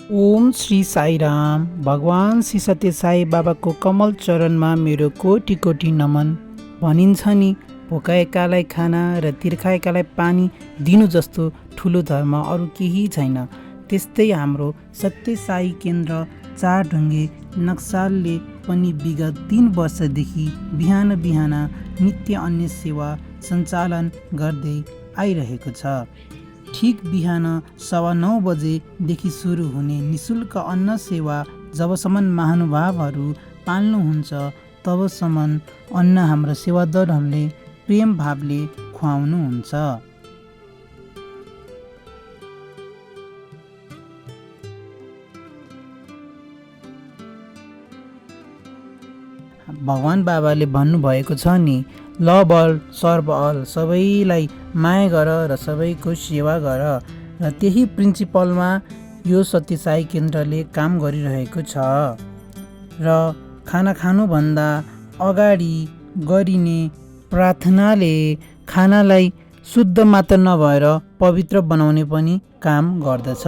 ओम श्री साईराम। भगवान श्री सत्य साई बाबाको कमल चरणमा मेरो कोटि कोटि नमन। भनिन्छ नि, भोकाएकालाई खाना र तिर्खाएकालाई पानी दिनु जस्तो ठुलो धर्म अरू केही छैन। त्यस्तै हाम्रो सत्य साई केन्द्र चारढुङ्गे नक्सालले पनि विगत 3 वर्षदेखि बिहान बिहान नित्य अन्य सेवा सञ्चालन गर्दै आइरहेको छ। ठिक बिहान 9:15 बजेदेखि सुरु हुने निशुल्क अन्न सेवा जबसम्म महानुभावहरू पाल्नुहुन्छ तबसम्म अन्न हाम्रा सेवादारहरूले प्रेम भावले खुवाउनुहुन्छ। भगवान बाबाले भन्नुभएको छ नि, लभ अल सर्भ अल, सबैलाई माया गर र सबैको सेवा गर। र त्यही प्रिन्सिपलमा यो सत्य साई केन्द्रले काम गरिरहेको छ। र खाना खानुभन्दा अगाडि गरिने प्रार्थनाले खानालाई शुद्ध मात्र नभएर पवित्र बनाउने पनि काम गर्दछ।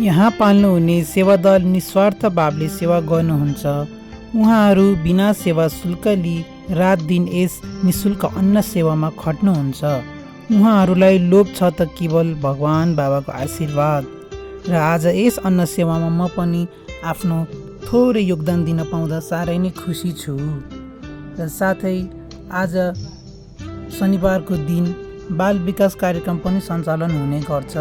यहाँ पाल्नुहुने सेवादल निस्वार्थ भावले सेवा गर्नुहुन्छ। उहाँहरू बिना सेवा शुल्क लिई रात दिन यस निशुल्क अन्न सेवामा खट्नुहुन्छ। उहाँहरूलाई लोभ छ त केवल भगवान बाबाको आशीर्वाद। र आज यस अन्न सेवामा म पनि आफ्नो थोरै योगदान दिन पाउँदा साह्रै नै खुसी छु। र साथै आज शनिबारको दिन बाल विकास कार्यक्रम पनि सञ्चालन हुने गर्छ।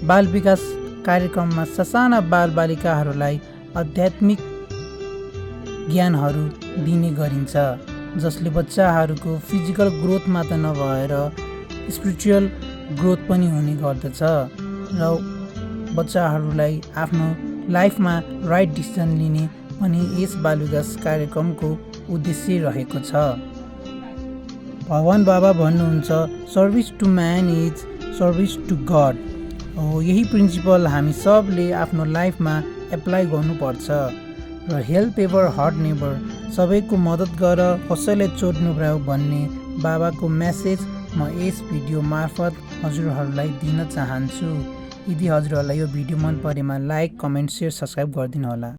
बाल विकास कार्यक्रममा ससाना बालबालिकाहरूलाई आध्यात्मिक ज्ञानहरू दिने गरिन्छ, जसले बच्चाहरूको फिजिकल ग्रोथ मात्र नभएर स्पिरिचुअल ग्रोथ पनि हुने गर्दछ। र बच्चाहरूलाई आफ्नो लाइफमा राइट डिसिजन लिने पनि यस बाल विकास कार्यक्रमको उद्देश्य रहेको छ। भगवान बाबा भन्नुहुन्छ, service to man is service to god. यही प्रिन्सिपल हामी सबले आफ्नो लाइफमा एप्लाई गर्नुपर्छ। र हेल्प एभर हर्ट नेभर, सबैको मद्दत गर, कसैलाई चोट नपुर्याऊ भन्ने बाबाको मेसेज म यस भिडियो मार्फत हजुरहरूलाई दिन चाहन्छु। यदि हजुरहरूलाई यो भिडियो मन परेमा लाइक, कमेन्ट, सेयर, सब्सक्राइब गरिदिनु होला।